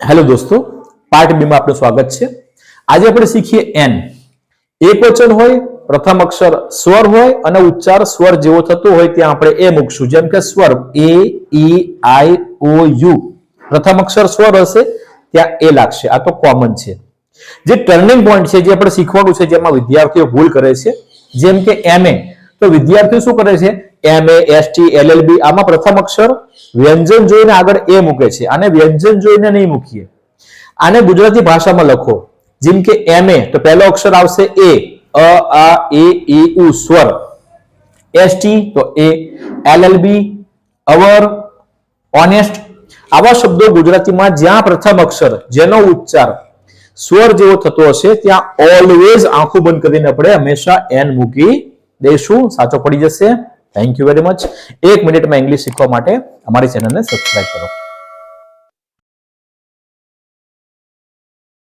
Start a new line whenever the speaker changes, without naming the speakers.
Hello દોસ્તો, part B માં આપનું સ્વાગત છે। આજે આપણે શીખીએ એન। એકવચન હોય, પ્રથમ અક્ષર સ્વર હોય અને ઉચ્ચાર સ્વર જેવો થતો હોય ત્યાં આપણે એ મૂકશું। જેમ કે સ્વર એ ઈ આઈ ઓ યુ, પ્રથમ અક્ષર સ્વર હશે ત્યાં એ લાગશે। આ તો કોમન છે। જે ટર્નિંગ પોઈન્ટ છે જે આપણે શીખવાનું છે, જેમાં વિદ્યાર્થીઓ ભૂલ કરે છે, જેમ કે એમએ, તો વિદ્યાર્થીઓ શું કરે છે, એમએ એસટી એલએલબી આમાં પ્રથમ અક્ષર વ્યંજન જોઈને આગળ એ મૂકે છે, આને વ્યંજન જોઈને નહીં મૂકીએ। આને ગુજરાતી ભાષામાં લખો, જેમ કે એમએ તો પહેલો અક્ષર આવશે એ, અ આ એ ઈ ઉ સ્વર, એસટી તો એ, એલએલબી અવર, ઓનેસ્ટ, આવા શબ્દો ગુજરાતીમાં જ્યાં પ્રથમ અક્ષર જેનો ઉચ્ચાર સ્વર જેવો થતો હશે ત્યાં ઓલવેઝ આંખો બંધ કરીને આપણે હંમેશા એન મૂકી દઈશું। સાચો પડી જશે। Thank you very much. 1 મિનિટમાં ઇંગ્લિશ શીખવા માટે અમારી ચેનલને સબસ્ક્રાઇબ કરો।